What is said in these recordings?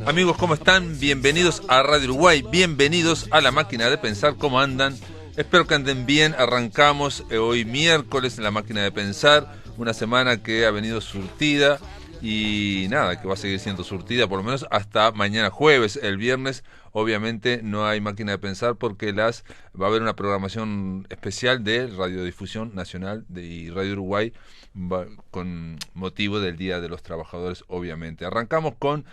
Amigos, ¿cómo están? Bienvenidos a Radio Uruguay, bienvenidos a La Máquina de Pensar. ¿Cómo andan? Espero que anden bien. Arrancamos hoy miércoles en La Máquina de Pensar, una semana que ha venido surtida y nada, que va a seguir siendo surtida por lo menos hasta mañana jueves. El viernes obviamente no hay Máquina de Pensar porque va a haber una programación especial de Radiodifusión Nacional y Radio Uruguay con motivo del Día de los Trabajadores, obviamente. Arrancamos con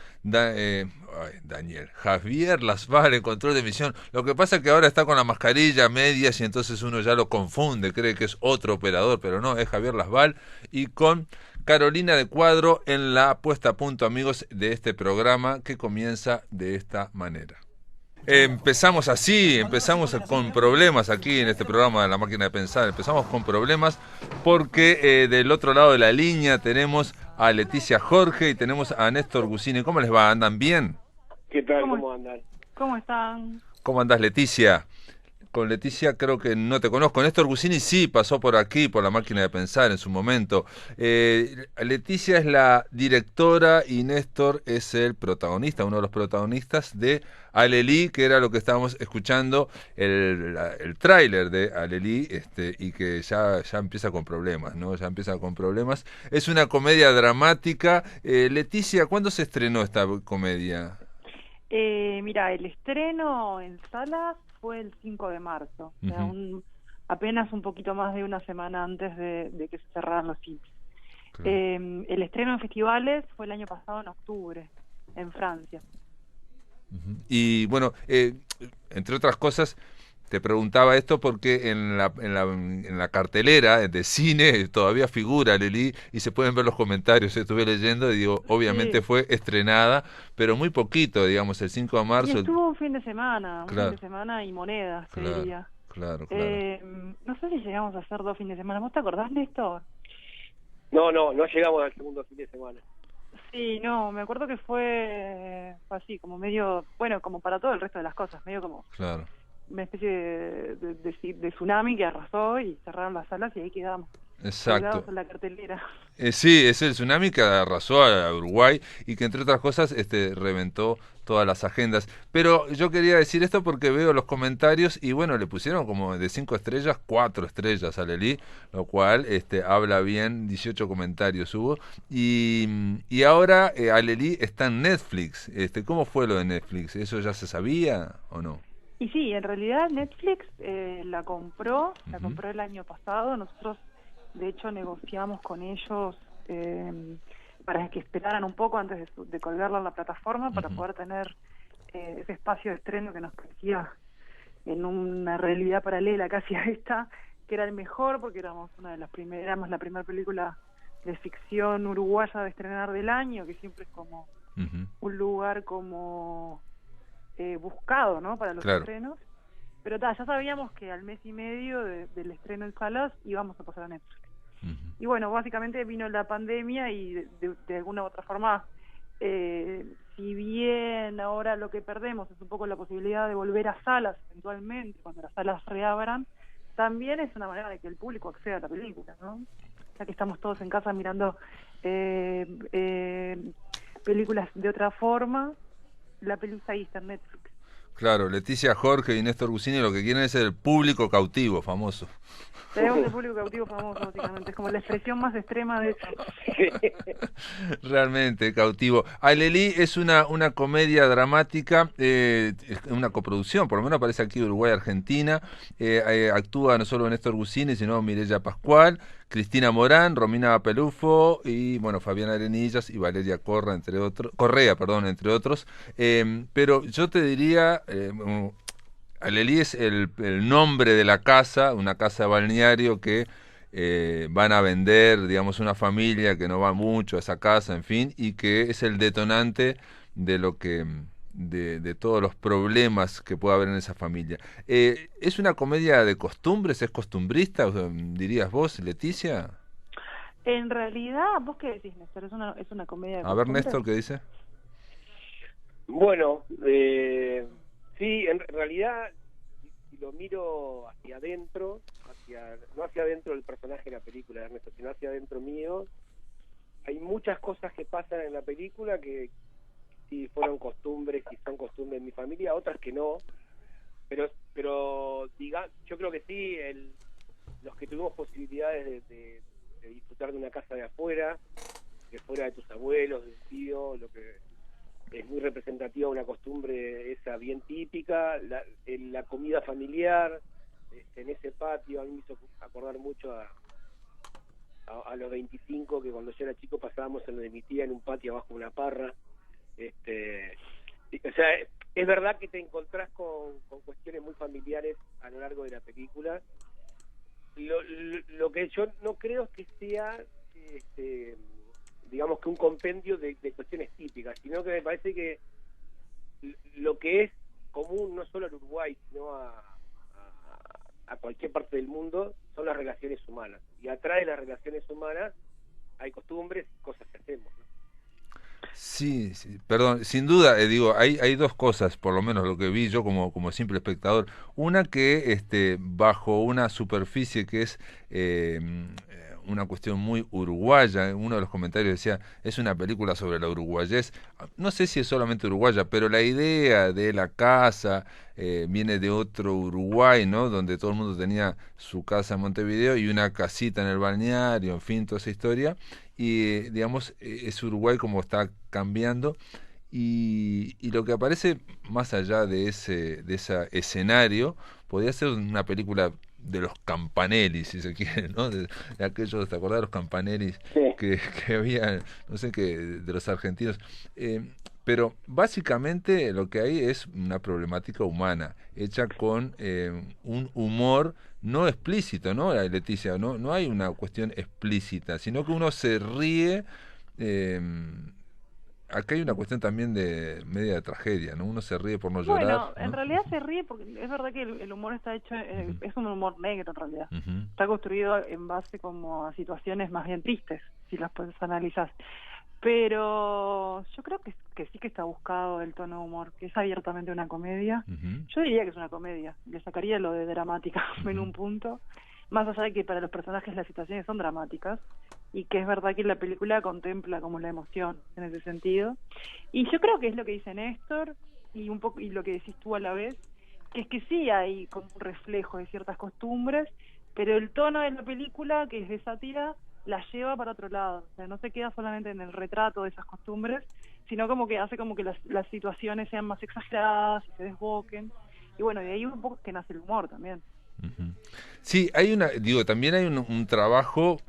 Javier Lasval en control de emisión. Lo que pasa es que ahora está con la mascarilla, medias, y entonces uno ya lo confunde, cree que es otro operador, pero no, es Javier Lasval, y con Carolina de Cuadro en la puesta a punto, amigos, de este programa que comienza de esta manera. Empezamos con problemas aquí en este programa de La Máquina de Pensar. Empezamos con problemas porque del otro lado de la línea tenemos a Leticia Jorge y tenemos a Néstor Gusini. ¿Cómo les va? ¿Andan bien? ¿Qué tal? ¿Cómo andan? ¿Cómo están? ¿Cómo andás, Leticia? Con Leticia creo que no te conozco. Néstor Gusini sí pasó por aquí, por La Máquina de Pensar en su momento. Leticia es la directora y Néstor es el protagonista, uno de los protagonistas de Alelí, que era lo que estábamos escuchando, el tráiler de Alelí, y que ya empieza con problemas, ¿no? Ya empieza con problemas. Es una comedia dramática. Leticia, ¿cuándo se estrenó esta comedia? Mira, el estreno en salas fue el 5 de marzo, o sea, apenas un poquito más de una semana antes de que se cerraran los cines. Claro. El estreno en festivales fue el año pasado en octubre, en Francia. Y bueno, entre otras cosas, te preguntaba esto porque en la cartelera de cine todavía figura Lelí y se pueden ver los comentarios. Estuve leyendo y digo, obviamente sí, fue estrenada, pero muy poquito, digamos, el 5 de marzo. Y estuvo un fin de semana, claro, fin de semana y monedas, claro, te diría. Claro. No sé si llegamos a hacer 2 fines de semana. ¿Vos te acordás de esto? No llegamos al segundo fin de semana. Sí, no, me acuerdo que fue así, como medio, bueno, como para todo el resto de las cosas, medio como... Claro. Una especie de tsunami que arrasó y cerraron las salas y ahí quedamos. Exacto. En la cartelera. Sí, es el tsunami que arrasó a Uruguay y que entre otras cosas reventó todas las agendas. Pero yo quería decir esto porque veo los comentarios y bueno, le pusieron como de 5 estrellas, 4 estrellas a Lelí, lo cual habla bien, 18 comentarios hubo. Y ahora Alelí está en Netflix. ¿Cómo fue lo de Netflix? ¿Eso ya se sabía o no? Y sí, en realidad Netflix la compró el año pasado. Nosotros, de hecho, negociamos con ellos para que esperaran un poco antes de colgarla en la plataforma para poder tener ese espacio de estreno que nos parecía en una realidad paralela casi a esta, que era el mejor porque éramos la primera película de ficción uruguaya de estrenar del año, que siempre es como un lugar como... buscado, ¿no? Para los estrenos, pero ya sabíamos que al mes y medio del estreno en salas íbamos a pasar a Netflix. Y bueno, básicamente vino la pandemia y de alguna u otra forma, si bien ahora lo que perdemos es un poco la posibilidad de volver a salas eventualmente, cuando las salas reabran, también es una manera de que el público acceda a la película, ¿no? Ya que estamos todos en casa mirando películas de otra forma, la película ahí está en Netflix. Claro, Leticia Jorge y Néstor Gusini lo que quieren es el público cautivo, famoso. Tenemos el público cautivo famoso, básicamente. Es como la expresión más extrema de eso. Realmente, cautivo. Alelí es una comedia dramática, una coproducción, por lo menos aparece aquí Uruguay-Argentina. Actúa no solo Néstor Gusini, sino Mireya Pascual, Cristina Morán, Romina Pelufo y bueno, Fabiana Arenillas y Valeria Correa, entre otros. Pero yo te diría... Alelí es el nombre de la casa, una casa de balneario que van a vender, digamos, una familia que no va mucho a esa casa, en fin, y que es el detonante de lo que de todos los problemas que puede haber en esa familia. ¿Es una comedia de costumbres? ¿Es costumbrista, dirías vos, Leticia? En realidad, ¿vos qué decís, Néstor? ¿Es una comedia de costumbres? A ver, Néstor, ¿qué dice? Bueno, sí, en realidad, si lo miro hacia adentro, no hacia adentro del personaje de la película de Ernesto, sino hacia adentro mío, hay muchas cosas que pasan en la película que sí fueron costumbres y son costumbres en mi familia, otras que no, pero yo creo que sí, los que tuvimos posibilidades de disfrutar de una casa de afuera, de fuera de tus abuelos, de un tío, lo que es muy representativa una costumbre esa bien típica, la comida familiar, en ese patio. A mí me hizo acordar mucho a los 25, que cuando yo era chico pasábamos en lo de mi tía en un patio abajo de una parra. O sea, es verdad que te encontrás con cuestiones muy familiares a lo largo de la película. Lo que yo no creo es que sea digamos que un compendio de cuestiones típicas, sino que me parece que lo que es común no solo al Uruguay, sino a cualquier parte del mundo, son las relaciones humanas. Y atrás de las relaciones humanas hay costumbres, cosas que hacemos, ¿no? Sí, sí, perdón, sin duda, digo, hay dos cosas, por lo menos lo que vi yo como simple espectador. Una que bajo una superficie que es una cuestión muy uruguaya, uno de los comentarios decía, es una película sobre la uruguayés. No sé si es solamente uruguaya, pero la idea de la casa viene de otro Uruguay, ¿no? Donde todo el mundo tenía su casa en Montevideo y una casita en el balneario, en fin, toda esa historia. Y digamos, es Uruguay como está cambiando, y lo que aparece más allá de ese escenario podría ser una película de los Campanelli, si se quiere, ¿no? De aquellos, ¿te acordás de los Campanelli Sí. que había, no sé qué, de los argentinos? Pero básicamente lo que hay es una problemática humana, hecha con un humor no explícito, ¿no, Leticia? No hay una cuestión explícita, sino que uno se ríe. eh, Acá hay una cuestión también de media de tragedia, ¿no? Uno se ríe por no llorar, Bueno, en ¿no? realidad se ríe porque es verdad que el humor está hecho, Ujú, es un humor negro en realidad. ujú, Está construido en base como a situaciones más bien tristes, si las puedes analizar. Pero yo creo que sí que está buscado el tono de humor, que es abiertamente una comedia. ujú, Yo diría que es una comedia, le sacaría lo de dramática en ujú. un punto, más allá de que para los personajes las situaciones son dramáticas, y que es verdad que la película contempla como la emoción en ese sentido. Y yo creo que es lo que dice Néstor, y un poco y lo que decís tú a la vez, que es que sí hay como un reflejo de ciertas costumbres, pero el tono de la película, que es de sátira, la lleva para otro lado. O sea, no se queda solamente en el retrato de esas costumbres, sino como que hace como que las situaciones sean más exageradas y se desboquen. Y bueno, de ahí un poco que nace el humor también. Ujú. Sí, también hay un trabajo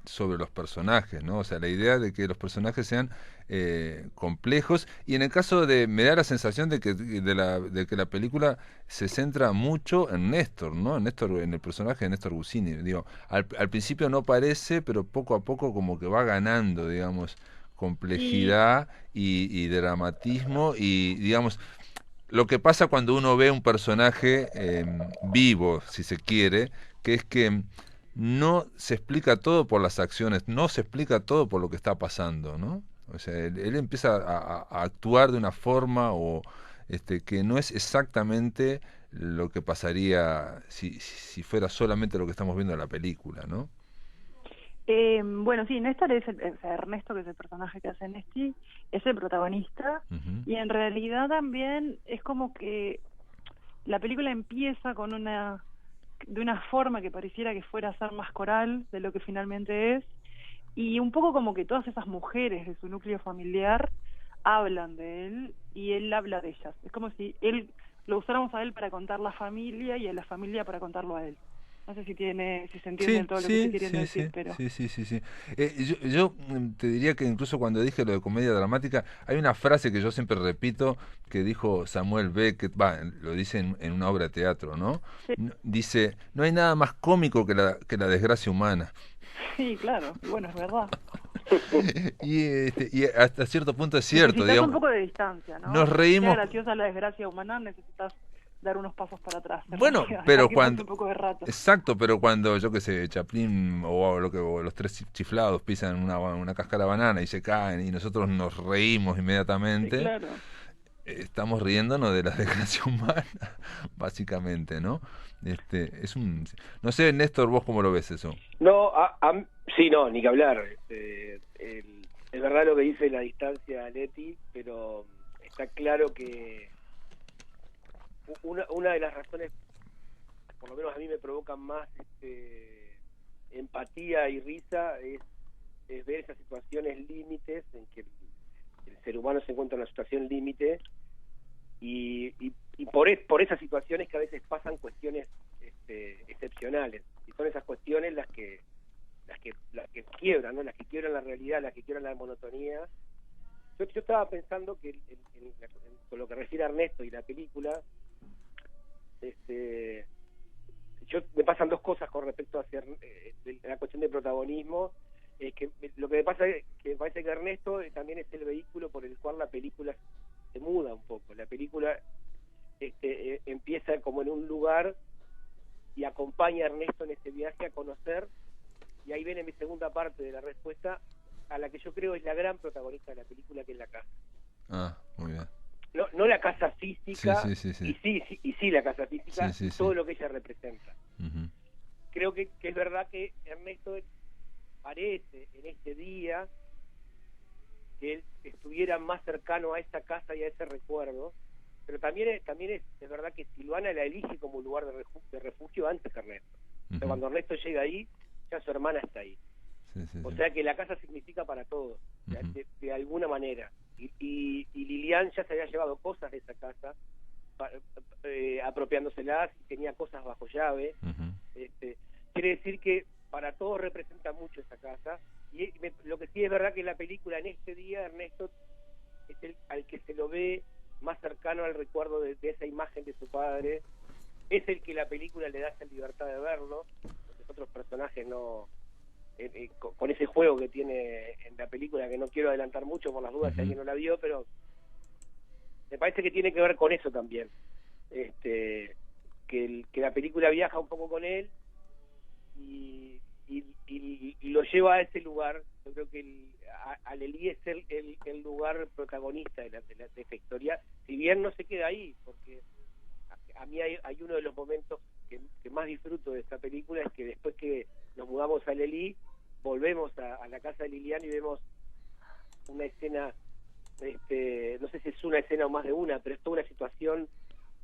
sobre los personajes, ¿no? O sea, la idea de que los personajes sean complejos, y en el caso me da la sensación de que la película se centra mucho en Néstor, ¿no? En el personaje de Néstor Guccini. Digo, al principio no parece, pero poco a poco como que va ganando, digamos, Y complejidad y dramatismo, y digamos, lo que pasa cuando uno ve un personaje vivo, si se quiere, que es que no se explica todo por las acciones, no se explica todo por lo que está pasando, ¿no? O sea, él empieza a actuar de una forma que no es exactamente lo que pasaría si fuera solamente lo que estamos viendo en la película, ¿no? bueno, sí, Néstor o sea, Ernesto, que es el personaje que hace Nesti, es el protagonista, Ujú, y en realidad también es como que la película empieza de una forma que pareciera que fuera a ser más coral de lo que finalmente es, y un poco como que todas esas mujeres de su núcleo familiar hablan de él y él habla de ellas. Es como si él lo usáramos a él para contar la familia y a la familia para contarlo a él. No sé si se entiende sí, en todo lo que estoy sí, queriendo sí, decir, sí, pero sí, sí, sí, sí. Yo te diría que incluso cuando dije lo de comedia dramática, hay una frase que yo siempre repito que dijo Samuel Beckett, lo dice en una obra de teatro, ¿no? sí, Dice, no hay nada más cómico que la desgracia humana. sí, claro, y bueno, es verdad. Y hasta cierto punto es cierto, Necesitas un digamos. poco de distancia, ¿no? Nos Para que sea reímos. graciosa la desgracia humana, necesitas dar unos pasos para atrás, en Bueno, realidad, dejar pero que pase cuando, un poco de rato. exacto, pero cuando, yo qué sé, Chaplin o los tres chiflados pisan una cáscara de banana y se caen y nosotros nos reímos Sí, inmediatamente, claro. estamos riéndonos de la desgracia humana, básicamente, ¿no? No sé, Néstor, vos cómo lo ves eso. No, sí, no, ni que hablar. Es verdad lo que dice la distancia, Leti, pero está claro que una de las razones, por lo menos a mí me provocan más empatía y risa, es ver esas situaciones límites en que el ser humano se encuentra en una situación límite y por esas situaciones que a veces pasan cuestiones excepcionales, y son esas cuestiones las que quiebran, ¿no? Las que quiebran la realidad, las que quiebran la monotonía. Yo estaba pensando que con lo que refiere a Ernesto y la película, me pasan dos cosas con respecto a la cuestión de protagonismo. Que lo que me pasa es que me parece que Ernesto también es el vehículo por el cual la película se muda un poco. La película empieza como en un lugar y acompaña a Ernesto en ese viaje a conocer, y ahí viene mi segunda parte de la respuesta, a la que yo creo es la gran protagonista de la película, que es la casa. Ah, muy bien. No la casa física, Sí. y sí la casa física, Sí. todo lo que ella representa. Uh-huh. Creo que es verdad que Ernesto parece en este día que él estuviera más cercano a esa casa y a ese recuerdo, pero también es verdad que Silvana la elige como lugar de refugio antes que Ernesto. Uh-huh. O sea, cuando Ernesto llega ahí, ya su hermana está ahí. O sea que la casa significa para todos, uh-huh, de alguna manera. Y Lilian ya se había llevado cosas de esa casa, apropiándoselas, y tenía cosas bajo llave. uh-huh. Quiere decir que para todos representa mucho esa casa. Y lo que sí es verdad que en la película, en este día, Ernesto es el al que se lo ve más cercano al recuerdo de esa imagen de su padre. Es el que la película le da esa libertad de verlo. Los otros personajes no... con ese juego que tiene en la película, que no quiero adelantar mucho por las dudas si alguien no la vio, pero me parece que tiene que ver con eso también, que la película viaja un poco con él y lo lleva a ese lugar. Yo creo que Alelí es el lugar protagonista de esta historia, si bien no se queda ahí, porque a mí hay uno de los momentos que más disfruto de esta película, es que después que nos mudamos a Alelí, volvemos a la casa de Lilian y vemos una escena, no sé si es una escena o más de una, pero es toda una situación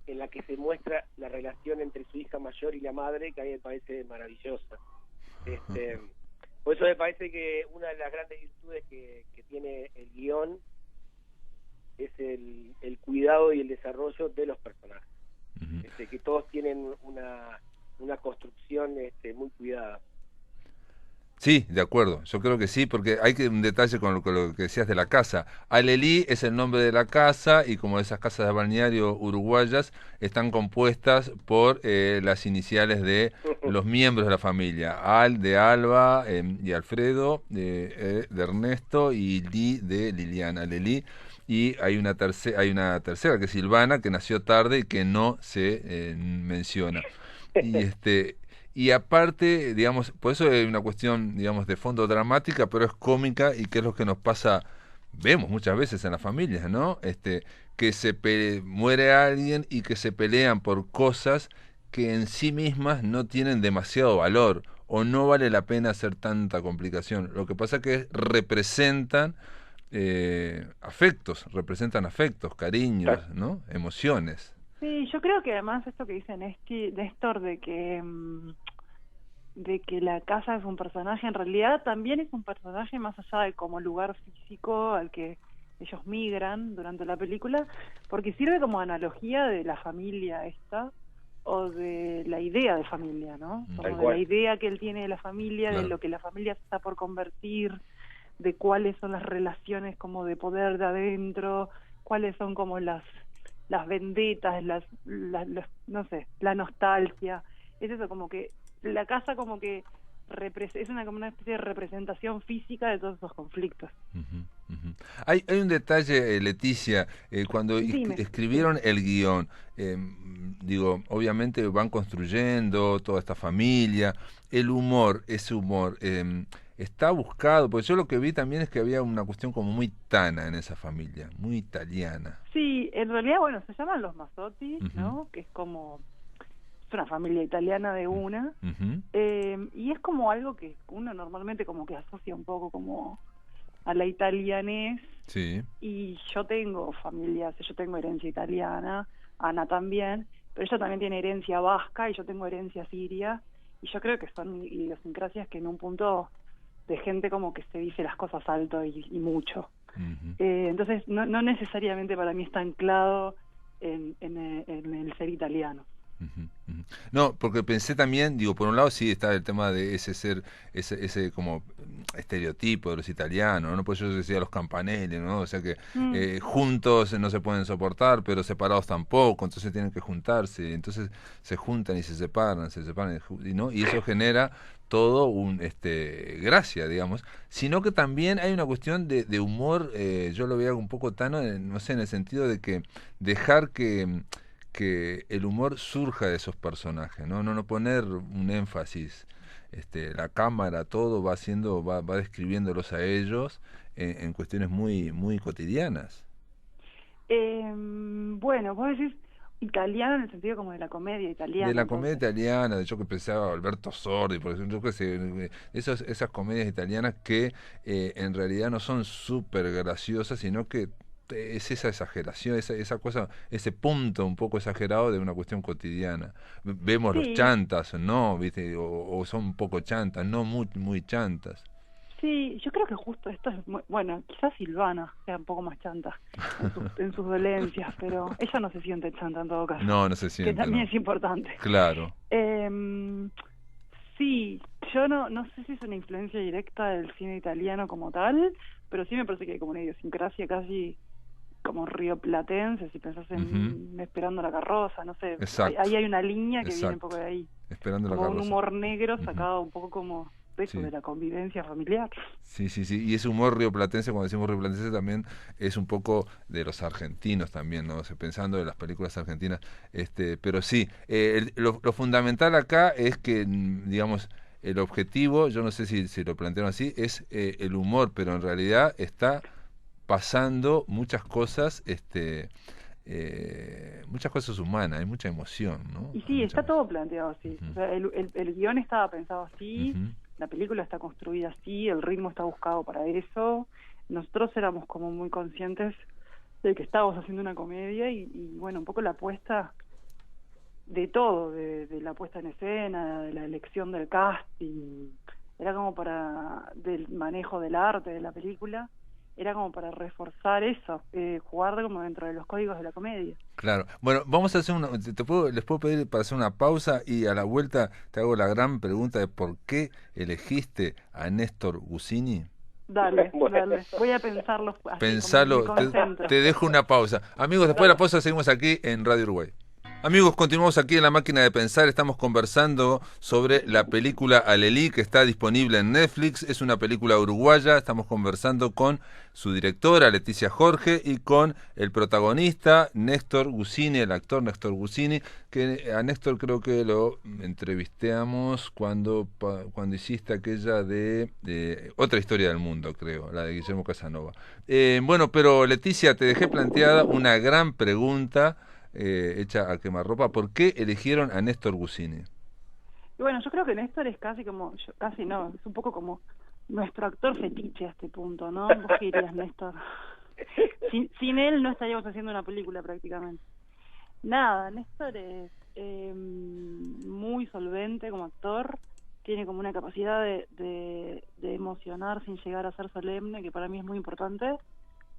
en la que se muestra la relación entre su hija mayor y la madre, que a mí me parece maravillosa. Por eso me parece que una de las grandes virtudes que tiene el guión es el cuidado y el desarrollo de los personajes. Uh-huh. Que todos tienen una construcción muy cuidada. Sí, de acuerdo, yo creo que sí, porque hay un detalle con lo que decías de la casa. Alelí es el nombre de la casa, y como esas casas de balneario uruguayas están compuestas por las iniciales de los miembros de la familia: Al de Alba, y Alfredo de Ernesto, y Li de Liliana. Alelí. Y hay una tercera que es Silvana, que nació tarde y que no se menciona. Y aparte, digamos, por eso es una cuestión, digamos, de fondo dramática, pero es cómica, y que es lo que nos pasa, vemos muchas veces en las familias, ¿no? Que muere alguien y que se pelean por cosas que en sí mismas no tienen demasiado valor, o no vale la pena hacer tanta complicación. Lo que pasa es que representan representan afectos, cariños, ¿no? Emociones. Sí, yo creo que además esto que dice Néstor de que la casa es un personaje, en realidad también es un personaje más allá de como lugar físico al que ellos migran durante la película, porque sirve como analogía de la familia esta, o de la idea de familia, ¿no? Como de la idea que él tiene de la familia, claro, de lo que la familia se está por convertir, de cuáles son las relaciones como de poder de adentro, cuáles son como las vendetas, no sé, la nostalgia. Es eso, como que la casa como que es como una especie de representación física de todos esos conflictos. Uh-huh, uh-huh. Hay un detalle, Leticia, cuando escribieron el guión, digo, obviamente van construyendo toda esta familia, ese humor, está buscado, porque yo lo que vi también es que había una cuestión como muy tana en esa familia, muy italiana. Sí, en realidad, bueno, se llaman los Mazzotti, uh-huh, ¿no? Que es como... es una familia italiana de una, uh-huh, y es como algo que uno normalmente como que asocia un poco como a la italianez. Sí. Y yo tengo familias, yo tengo herencia italiana, Ana también, pero ella también tiene herencia vasca y yo tengo herencia siria, y yo creo que son idiosincrasias que en un punto de gente como que se dice las cosas alto y mucho. Entonces no necesariamente para mí está anclado en el ser italiano. No, porque pensé también, digo, por un lado sí está el tema de ese como estereotipo de los italianos, ¿no? Pues yo decía los campanelli, ¿no? O sea que juntos no se pueden soportar, pero separados tampoco, entonces tienen que juntarse, entonces se juntan y se separan, ¿no? Y eso genera todo un gracia, digamos, sino que también hay una cuestión de humor, yo lo veía un poco Tano, no sé, en el sentido de que dejar que el humor surja de esos personajes, no poner un énfasis, la cámara, todo va describiéndolos a ellos en cuestiones muy cotidianas. Bueno, vos decís italiano en el sentido como de la comedia italiana. De la entonces. comedia italiana, yo que pensaba Alberto Sordi, por ejemplo, yo que sé, esas comedias italianas que en realidad no son súper graciosas, sino que es esa exageración, esa cosa, ese punto un poco exagerado de una cuestión cotidiana. Vemos los Sí, chantas, ¿no? ¿Viste? O son un poco chantas, no muy chantas. sí, yo creo que justo esto es, bueno, quizás Silvana sea un poco más chanta en sus dolencias, pero ella no se siente chanta en todo caso, No se que siente, también ¿no? es importante. Claro. Sí, yo no sé si es una influencia directa del cine italiano como tal, pero sí me parece que hay como una idiosincrasia casi como rioplatense, si pensás Ujú. en Esperando la carroza, no sé, Exacto, ahí hay una línea que viene un poco exacto. de ahí, Esperando la como un carroza. humor negro Ujú. sacado un poco como de eso, Sí. de la convivencia familiar. Sí, sí, sí. Y ese humor rioplatense, cuando decimos rioplatense, también es un poco de los argentinos también, ¿no? O sea, pensando en las películas argentinas. Pero sí, lo fundamental acá es que, digamos, el objetivo, yo no sé si lo plantearon así, es el humor, pero en realidad está pasando muchas cosas humanas, hay mucha emoción, ¿no? Y Hay sí, mucha está emoción. todo planteado así, o Ujú, sea, el guión estaba pensado así, ujú. la película está construida así, el ritmo está buscado para eso, nosotros éramos como muy conscientes de que estábamos haciendo una comedia y bueno, un poco la apuesta de todo, de la puesta en escena, de la elección del casting, era como del manejo del arte de la película, era como para reforzar eso, jugar como dentro de los códigos de la comedia. Claro. Bueno, vamos a hacer les puedo pedir para hacer una pausa y a la vuelta te hago la gran pregunta de por qué elegiste a Néstor Gusini. Dale, Bueno, dale, voy a pensarlo así, como me Pensalo, concentro. te dejo una pausa. Amigos, después de la pausa seguimos aquí en Radio Uruguay. Amigos, continuamos aquí en la máquina de pensar. Estamos conversando sobre la película Alelí, que está disponible en Netflix. Es una película uruguaya. Estamos conversando con su directora, Leticia Jorge, y con el protagonista, Néstor Gusini, el actor Néstor Gusini, que a Néstor creo que lo entrevistamos cuando hiciste aquella de Otra historia del mundo, creo, la de Guillermo Casanova. Bueno, pero Leticia, te dejé planteada una gran pregunta hecha a quemarropa. ¿Por qué eligieron a Néstor Gusini? Y bueno, yo creo que Néstor es casi como, casi no, es un poco como nuestro actor fetiche a este punto, ¿no? Vos qué dirías, Néstor. Sin él no estaríamos haciendo una película prácticamente. Nada, Néstor es muy solvente como actor, tiene como una capacidad de emocionar sin llegar a ser solemne, que para mí es muy importante.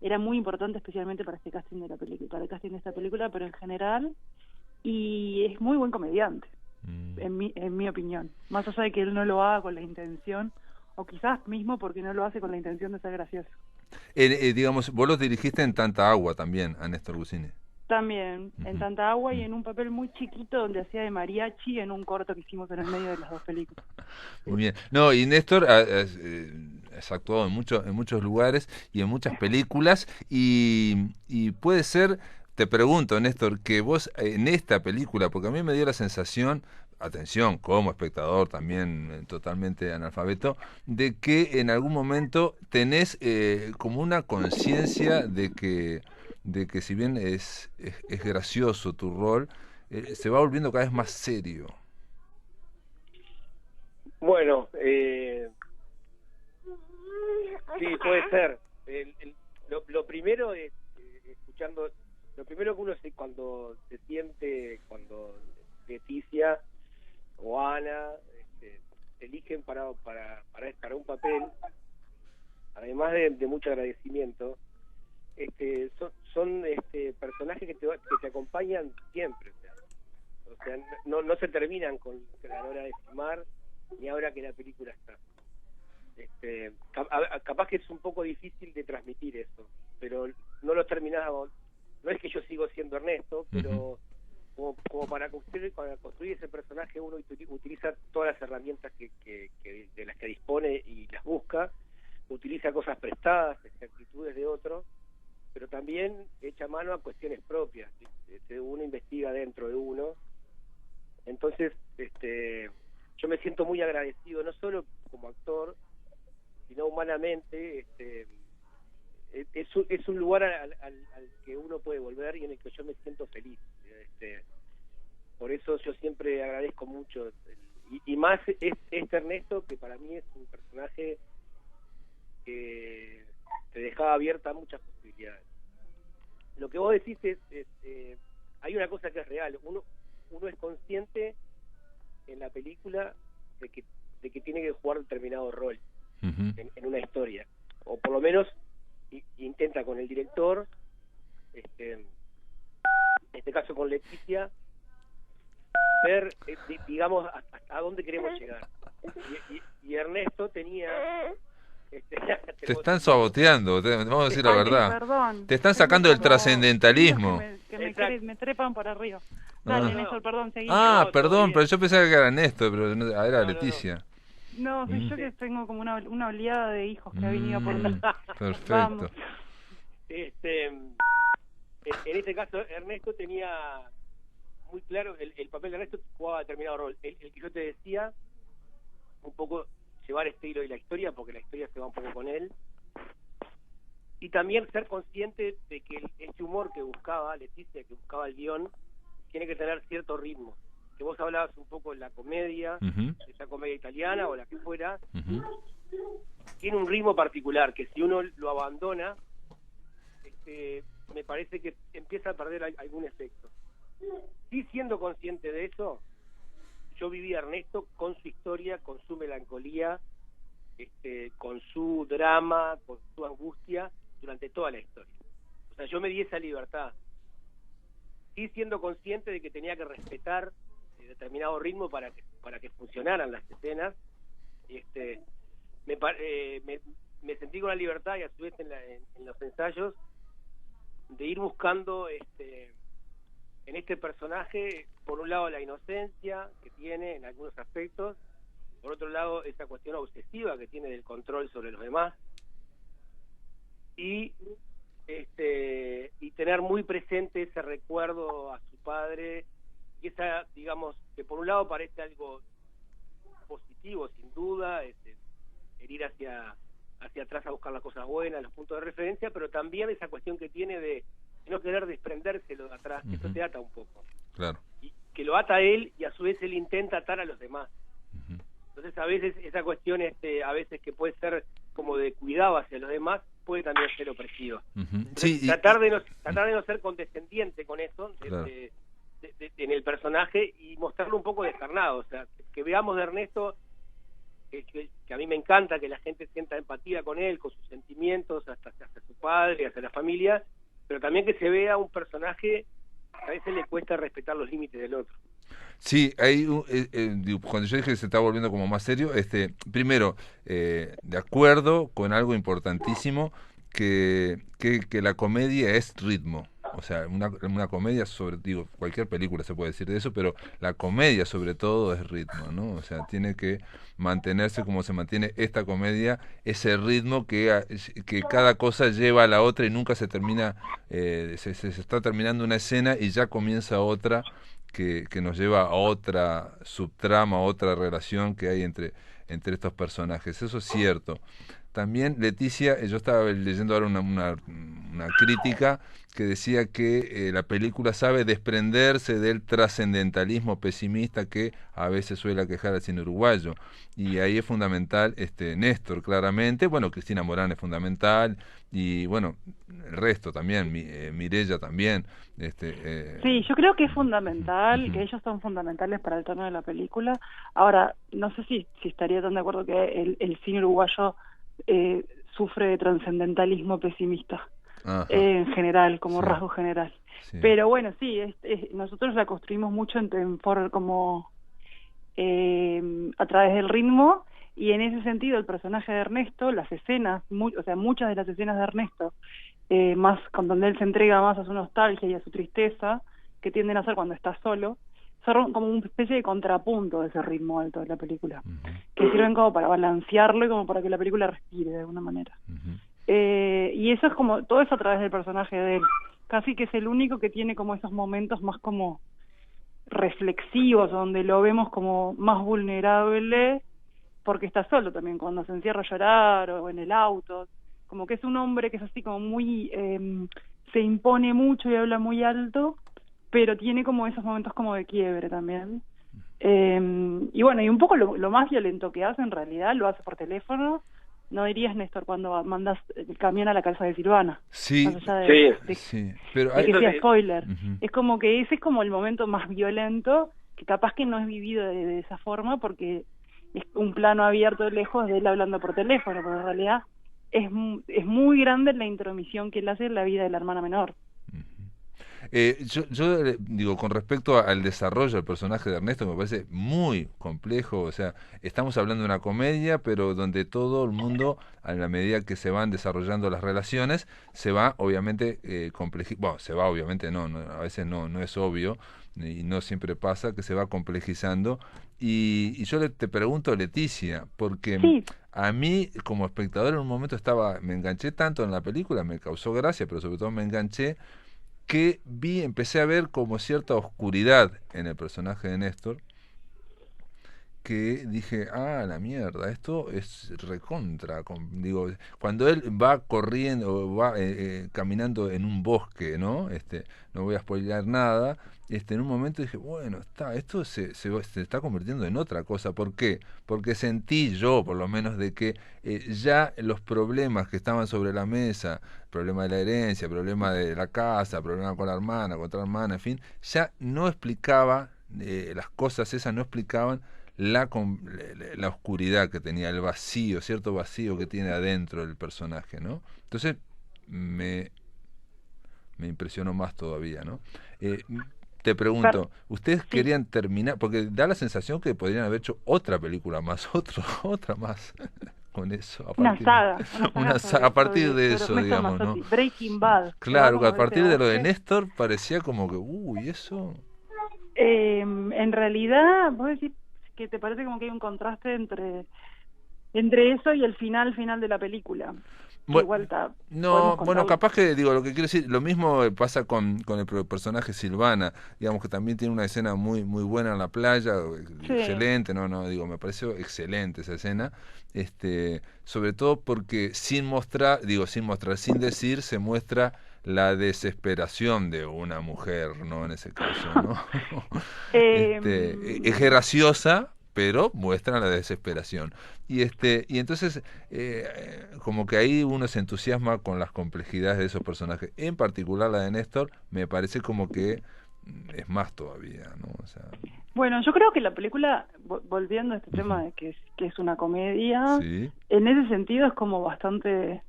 Era muy importante especialmente para este casting de la película, para el casting de esta película, pero en general, y es muy buen comediante, en mi opinión. Más allá de que él no lo haga con la intención, o quizás mismo porque no lo hace con la intención de ser gracioso. Digamos, vos los dirigiste en Tanta Agua también, a Néstor Gusini. También, en Ujú. Tanta Agua y en un papel muy chiquito donde hacía de mariachi en un corto que hicimos en el medio de las dos películas. Muy bien. No, y Néstor has actuado en muchos lugares y en muchas películas y puede ser, te pregunto, Néstor, que vos en esta película, porque a mí me dio la sensación, atención, como espectador también totalmente analfabeto, de que en algún momento tenés como una conciencia de que si bien es gracioso tu rol, se va volviendo cada vez más serio. bueno, Sí, puede ser. Lo primero es, escuchando, lo primero que uno cuando se siente, cuando Leticia o Ana te eligen para un papel, además de mucho agradecimiento, son personajes que te acompañan siempre, o sea no se terminan a la hora de filmar ni ahora que la película está. Capaz que es un poco difícil de transmitir eso, pero no lo terminamos. No es que yo sigo siendo Ernesto, pero como para construir ese personaje uno utiliza todas las herramientas de las que dispone y las busca, utiliza cosas prestadas, actitudes de otros, pero también echa mano a cuestiones propias. Uno investiga dentro de uno. Entonces yo me siento muy agradecido, no solo como actor, sino humanamente. Es un lugar al que uno puede volver y en el que yo me siento feliz. Por eso yo siempre agradezco mucho, y más Ernesto, que para mí es un personaje que te dejaba abierta muchas posibilidades. Lo que vos decís hay una cosa que es real. Uno es consciente en la película de que tiene que jugar determinado rol en una historia, o por lo menos intenta con el director, en este caso con Leticia, ver, digamos, hasta dónde queremos llegar. Y Ernesto tenía... Te están saboteando, vamos a decir la verdad. Perdón. Te están sacando el trascendentalismo. Me trepan por arriba. Dale, Néstor, perdón, seguí. Perdón, pero yo pensaba que era Néstor, pero era Leticia. No, soy yo que tengo como una oleada de hijos que ha venido por mí. Perfecto. Vamos. En este caso, Ernesto tenía muy claro, el papel de Ernesto jugaba determinado rol. El que yo te decía, un poco llevar este hilo de la historia, porque la historia se va un poco con él. Y también ser consciente de que este humor que buscaba Leticia, que buscaba el guión, tiene que tener cierto ritmo. Que vos hablabas un poco de la comedia, esa comedia italiana o la que fuera, tiene un ritmo particular que si uno lo abandona, me parece que empieza a perder algún efecto. Sí, siendo consciente de eso, yo viví a Ernesto con su historia, con su melancolía, con su drama, con su angustia durante toda la historia. O sea, yo me di esa libertad. Sí, siendo consciente de que tenía que respetar determinado ritmo para que funcionaran las escenas. Me sentí con la libertad, y a su vez en los ensayos, de ir buscando en este personaje, por un lado la inocencia que tiene en algunos aspectos, por otro lado esa cuestión obsesiva que tiene del control sobre los demás, y tener muy presente ese recuerdo a su padre, y esa, digamos, que por un lado parece algo positivo sin duda, el ir hacia atrás a buscar las cosas buenas, los puntos de referencia, pero también esa cuestión que tiene de no querer desprendérselo de atrás, que eso te ata un poco. Claro. Y que lo ata a él, y a su vez él intenta atar a los demás. Entonces a veces esa cuestión, a veces que puede ser como de cuidado hacia los demás, puede también ser opresiva. Sí, tratar de no ser condescendiente con eso, claro, en el personaje, y mostrarlo un poco descarnado. O sea, que veamos de Ernesto, que a mí me encanta que la gente sienta empatía con él, con sus sentimientos, hasta su padre, hacia la familia, pero también que se vea un personaje que a veces le cuesta respetar los límites del otro. Sí, hay cuando yo dije que se está volviendo como más serio, primero, de acuerdo con algo importantísimo, que la comedia es ritmo. O sea, una comedia cualquier película se puede decir de eso, pero la comedia sobre todo es ritmo, ¿no? O sea, tiene que mantenerse como se mantiene esta comedia, ese ritmo que cada cosa lleva a la otra y nunca se termina, se está terminando una escena y ya comienza otra que nos lleva a otra subtrama, a otra relación que hay entre estos personajes. Eso es cierto. también Leticia, yo estaba leyendo ahora una crítica que decía que la película sabe desprenderse del trascendentalismo pesimista que a veces suele aquejar al cine uruguayo, y ahí es fundamental Néstor, claramente, bueno, Cristina Morán es fundamental, y bueno, el resto también, Mireya también. Sí, yo creo que es fundamental, Ujú. que ellos son fundamentales para el tono de la película. Ahora, no sé si estaría tan de acuerdo que el cine uruguayo sufre de trascendentalismo pesimista. Ajá, En general, como sí, rasgo general. sí. Pero bueno, sí, nosotros la construimos mucho como a través del ritmo, y en ese sentido el personaje de Ernesto, las escenas, o sea, muchas de las escenas de Ernesto, más con donde él se entrega más a su nostalgia y a su tristeza, que tienden a ser cuando está solo, son como una especie de contrapunto de ese ritmo alto de la película, Ujú, que sirven como para balancearlo y como para que la película respire de alguna manera. ujú. Y eso es como, todo eso a través del personaje de él. Casi que es el único que tiene como esos momentos más como reflexivos, donde lo vemos como más vulnerable, porque está solo también, cuando se encierra a llorar o en el auto. Como que es un hombre que es así como muy, se impone mucho y habla muy alto, pero tiene como esos momentos como de quiebre también. Y bueno, y un poco lo más violento que hace en realidad, lo hace por teléfono. No dirías, Néstor, cuando mandas el camión a la casa de Silvana. Sí, Más allá sí, pero de que sea spoiler. Ujú. Es como que ese es como el momento más violento, que capaz que no es vivido de esa forma, porque es un plano abierto lejos de él hablando por teléfono, pero en realidad es muy grande la intromisión que él hace en la vida de la hermana menor. Yo digo, con respecto al desarrollo del personaje de Ernesto, me parece muy complejo. O sea, estamos hablando de una comedia, pero donde todo el mundo, a la medida que se van desarrollando las relaciones, se va obviamente bueno, se va obviamente, a veces no es obvio, y no siempre pasa, que se va complejizando. Y yo te pregunto, Leticia, porque Sí, a mí como espectador en un momento me enganché tanto en la película, me causó gracia, pero sobre todo me enganché, que empecé a ver como cierta oscuridad en el personaje de Néstor, que dije, la mierda, esto es recontra. Digo, cuando él va corriendo, o va caminando en un bosque, ¿no? No voy a spoilear nada. En un momento dije, bueno, esto se está convirtiendo en otra cosa. ¿Por qué? Porque sentí yo, por lo menos, de que ya los problemas que estaban sobre la mesa, problema de la herencia, problema de la casa, problema con la hermana, con otra hermana, en fin, ya no explicaba, las cosas esas no explicaban la oscuridad que tenía, el vacío, cierto vacío que tiene adentro el personaje, ¿no? Entonces me impresionó más todavía, ¿no? Te pregunto, ¿ustedes sí, querían terminar? Porque da la sensación que podrían haber hecho otra película más, otra más, con eso, una saga a partir de sobre eso, Ernesto digamos, ¿no? Mazzotti, Breaking Bad, se va Claro, que como a de ese partir de lo de auge. Néstor parecía como que, uy, eso... En realidad, vos decís que te parece como que hay un contraste entre eso y el final de la película. Que Bueno, igual está, no, podemos bueno, contarlo. capaz que, digo, lo que quiero decir, lo mismo pasa con el personaje Silvana, digamos que también tiene una escena muy buena en la playa, Sí. excelente, digo, me pareció excelente esa escena, sobre todo porque sin decir, se muestra la desesperación de una mujer, ¿no? En ese caso, ¿no? Es Em, graciosa, pero muestra la desesperación. Y entonces, como que ahí uno se entusiasma con las complejidades de esos personajes. En particular la de Néstor, me parece como que es más todavía, ¿no? O sea, bueno, yo creo que la película, volviendo a este ujú, tema de que es una comedia, sí, en ese sentido es como bastante,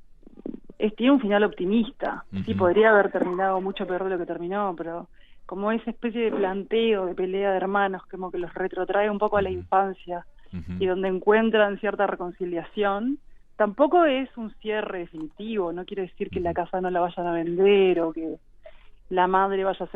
tiene un final optimista. Sí, ujú, podría haber terminado mucho peor de lo que terminó, pero como esa especie de planteo, de pelea de hermanos, como que los retrotrae un poco a la ujú, infancia ujú, y donde encuentran cierta reconciliación. Tampoco es un cierre definitivo, no quiere decir que la ujú. casa no la vayan a vender o que la madre vaya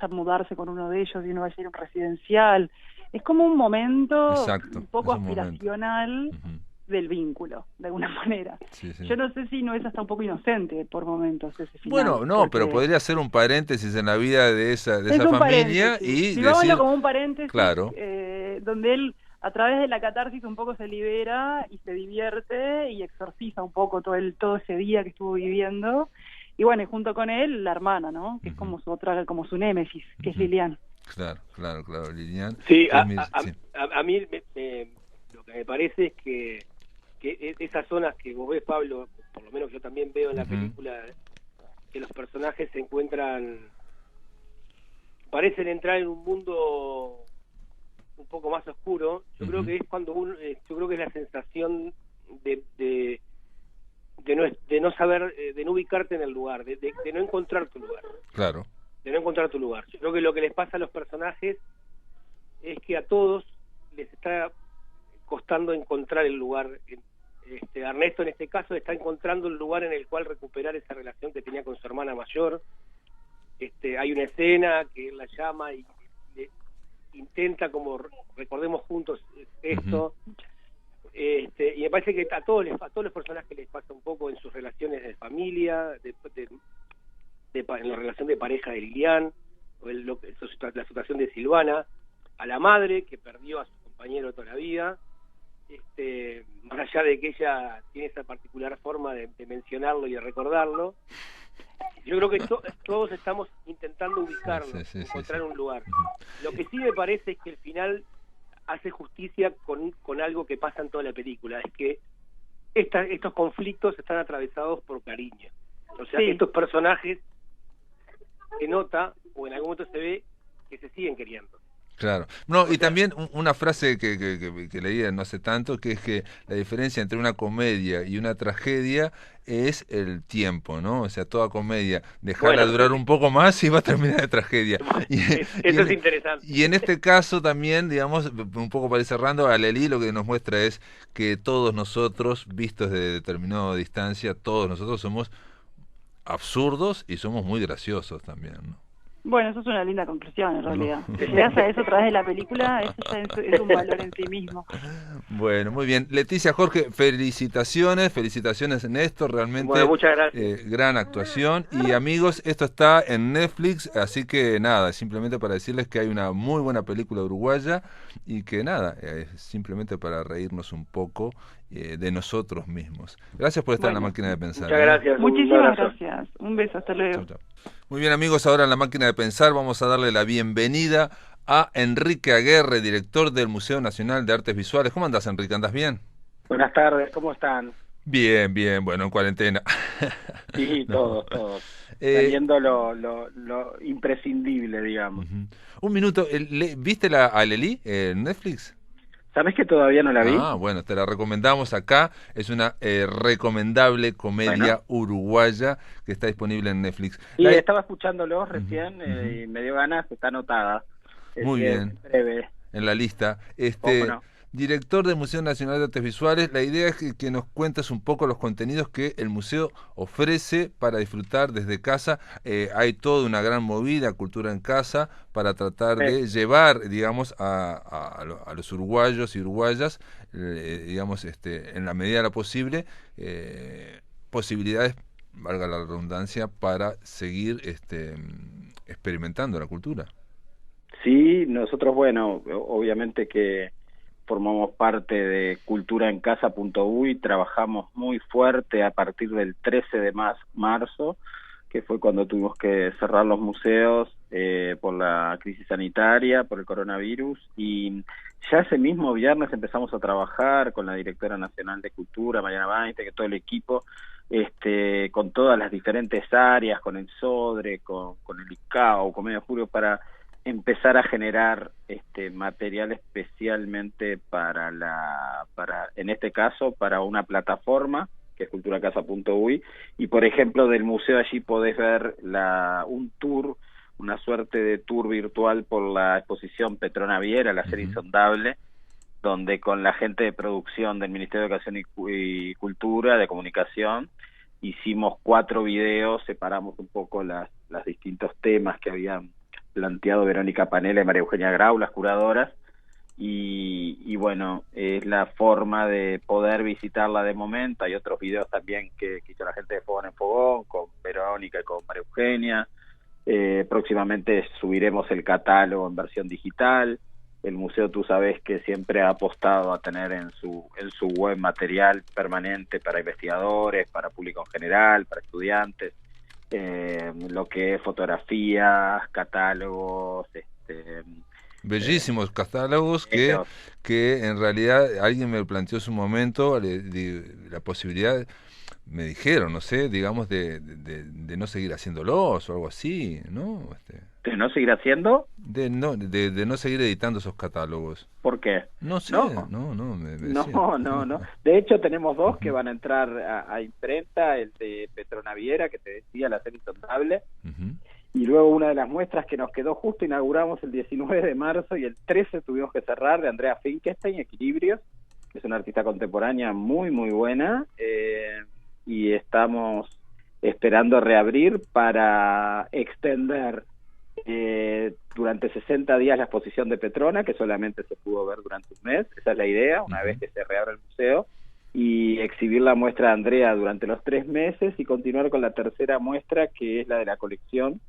a mudarse con uno de ellos y uno vaya a ir a un residencial. Es como un momento Exacto, un poco es un momento. aspiracional Ujú, del vínculo, de alguna manera. sí, sí. Yo no sé si no es hasta un poco inocente por momentos ese final, Bueno, no, pero porque podría ser un paréntesis en la vida de es esa un familia paréntesis. y Vivámoslo decir, como un paréntesis claro, donde él a través de la catarsis un poco se libera y se divierte y exorciza un poco todo ese día que estuvo viviendo. Y bueno, y junto con él, la hermana, ¿no? Que es como como su némesis, que es Lilian. Claro, Lilian. Sí, Sí. a mí lo que me parece es que esas zonas que vos ves, Pablo, por lo menos yo también veo en la película, que los personajes se encuentran, parecen entrar en un mundo un poco más oscuro. Yo creo que es cuando yo creo que es la sensación de no saber, de no ubicarte en el lugar, de no encontrar tu lugar. Claro. De no encontrar tu lugar. Yo creo que lo que les pasa a los personajes es que a todos les está costando encontrar el lugar. Ernesto en este caso está encontrando el lugar en el cual recuperar esa relación que tenía con su hermana mayor. Hay una escena que él la llama y intenta, como recordemos juntos esto. Y me parece que a todos los personajes les pasa un poco en sus relaciones de familia, en la relación de pareja de Lilian, o la situación de Silvana, a la madre que perdió a su compañero toda la vida, más allá de que ella tiene esa particular forma de mencionarlo y de recordarlo. Yo creo que todos estamos intentando ubicarnos, encontrar un lugar. Lo que sí me parece es que el final hace justicia con algo que pasa en toda la película, es que estos conflictos están atravesados por cariño. O sea, estos personajes se nota, o en algún momento se ve, que se siguen queriendo. Claro. No, y también una frase que leí no hace tanto, que es que la diferencia entre una comedia y una tragedia es el tiempo, ¿no? O sea, toda comedia, dejarla durar un poco más y va a terminar de tragedia. Eso es interesante. Y en este caso también, digamos, un poco para ir cerrando, Alelí lo que nos muestra es que todos nosotros, vistos de determinada distancia, todos nosotros somos absurdos y somos muy graciosos también, ¿no? Bueno, eso es una linda conclusión, en realidad. Si llegas a eso a través de la película, eso ya es un valor en sí mismo. Bueno, muy bien. Leticia, Jorge, felicitaciones, Néstor, realmente bueno, muchas gracias. Gran actuación. Y amigos, esto está en Netflix, así que nada, simplemente para decirles que hay una muy buena película uruguaya y que nada, simplemente para reírnos un poco de nosotros mismos. Gracias por estar en La Máquina de Pensar. Muchas gracias. Muchísimas gracias. Un beso, hasta luego. Chau, chau. Muy bien, amigos, ahora en La Máquina de Pensar vamos a darle la bienvenida a Enrique Aguerre, director del Museo Nacional de Artes Visuales. ¿Cómo andás, Enrique? ¿Andás bien? Buenas tardes, ¿cómo están? Bien, bueno, en cuarentena. Sí, todos. Teniendo lo imprescindible, digamos. Un minuto, ¿viste la Alelí en Netflix? ¿Sabés que todavía no la vi? Bueno, te la recomendamos acá. Es una recomendable comedia uruguaya que está disponible en Netflix. Sí, estaba escuchándolo recién y me dio ganas, está anotada. Muy bien. Breve. En la lista. ¿Cómo no? Director del Museo Nacional de Artes Visuales, la idea es que nos cuentes un poco los contenidos que el museo ofrece para disfrutar desde casa. Hay toda una gran movida, cultura en casa, para tratar de llevar, digamos, a los uruguayos y uruguayas, digamos, en la medida de lo posible, posibilidades, valga la redundancia, para seguir experimentando la cultura. Sí, nosotros, bueno, obviamente que formamos parte de culturaencasa.uy, trabajamos muy fuerte a partir del 13 de marzo, que fue cuando tuvimos que cerrar los museos por la crisis sanitaria, por el coronavirus, y ya ese mismo viernes empezamos a trabajar con la directora nacional de Cultura, Mariana Bainte, que todo el equipo, con todas las diferentes áreas, con el SODRE, con el ICAO, con Medio Julio, para empezar a generar material especialmente para en este caso para una plataforma que es culturacasa.uy, y por ejemplo del museo allí podés ver un tour, una suerte de tour virtual por la exposición Petrona Viera, la serie Insondable, donde con la gente de producción del Ministerio de Educación y Cultura, de Comunicación, hicimos 4 videos, separamos un poco los distintos temas que habían planteado Verónica Panela y María Eugenia Grau, las curadoras, y bueno, es la forma de poder visitarla de momento. Hay otros videos también que hizo la gente de Fogón en Fogón, con Verónica y con María Eugenia. Próximamente subiremos el catálogo en versión digital, el museo, tú sabes que siempre ha apostado a tener en su web material permanente para investigadores, para público en general, para estudiantes, lo que es fotografías, catálogos, Bellísimos catálogos que en realidad alguien me planteó en su momento la posibilidad, me dijeron, no sé, digamos, de no seguir haciéndolos o algo así, ¿no? ¿De no seguir haciendo? De no seguir editando esos catálogos. ¿Por qué? No sé, no, me decían. No. De hecho, tenemos dos que van a entrar a imprenta, el de Petronaviera, que te decía, la serie Insondable, y luego una de las muestras que nos quedó justo, inauguramos el 19 de marzo y el 13 tuvimos que cerrar, de Andrea Finkelstein, Equilibrios, que es una artista contemporánea muy, muy buena, y estamos esperando reabrir para extender durante 60 días la exposición de Petrona, que solamente se pudo ver durante un mes. Esa es la idea, una vez que se reabra el museo, y exhibir la muestra de Andrea durante los 3 meses y continuar con la tercera muestra, que es la de la colección,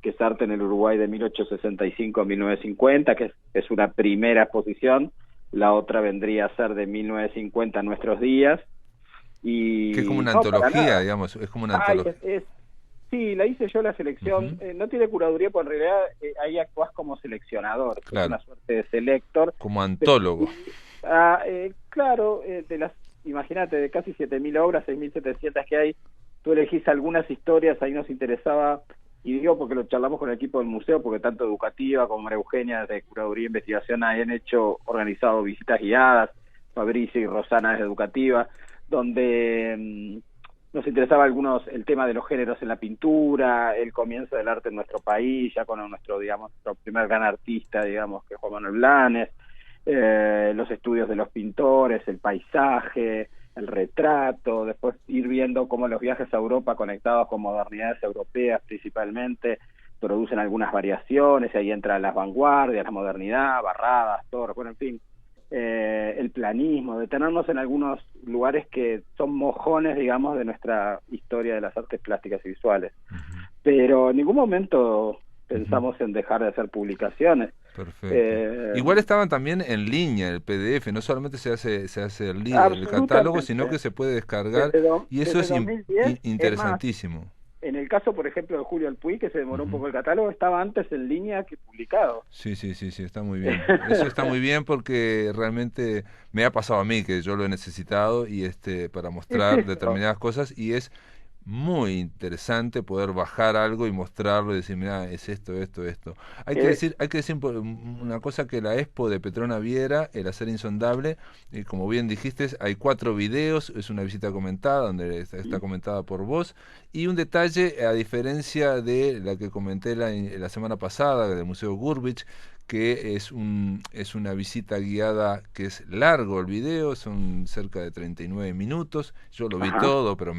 que es Arte en el Uruguay de 1865 a 1950, que es una primera exposición. La otra vendría a ser de 1950 a nuestros días. Y que es como una antología, digamos, es como una antología. Sí, la hice yo la selección. No tiene curaduría, porque en realidad ahí actúas como seleccionador, claro. Es una suerte de selector. Como antólogo. Claro, imagínate, de casi 7.000 obras, 6.700 que hay, tú elegís algunas historias, ahí nos interesaba, y digo porque lo charlamos con el equipo del museo, porque tanto Educativa como María Eugenia de Curaduría e Investigación han organizado visitas guiadas, Fabricio y Rosana de Educativa, donde nos interesaba el tema de los géneros en la pintura, el comienzo del arte en nuestro país, ya con nuestro primer gran artista, digamos, que es Juan Manuel Blanes, los estudios de los pintores, el paisaje, el retrato, después ir viendo cómo los viajes a Europa conectados con modernidades europeas principalmente producen algunas variaciones, y ahí entran las vanguardias, la modernidad, Barradas, Torres, bueno, en fin, el planismo, detenernos en algunos lugares que son mojones, digamos, de nuestra historia de las artes plásticas y visuales. Pero en ningún momento pensamos en dejar de hacer publicaciones. Perfecto. Igual estaban también en línea el PDF, no solamente se hace el catálogo, sino que se puede descargar, y eso es 2010, interesantísimo. Es más, en el caso, por ejemplo, de Julio Alpuy, que se demoró un poco el catálogo, estaba antes en línea que publicado. Sí, está muy bien. Eso está muy bien porque realmente me ha pasado a mí que yo lo he necesitado y para mostrar determinadas cosas, y es muy interesante poder bajar algo y mostrarlo y decir, mira, es esto. Hay que decir una cosa, que la expo de Petronaviera, el Hacer Insondable, como bien dijiste, hay 4 videos, es una visita comentada, donde está comentada por vos, y un detalle, a diferencia de la que comenté la semana pasada, del Museo Gurbich, que es una visita guiada que es largo el video, son cerca de 39 minutos, yo lo vi todo, pero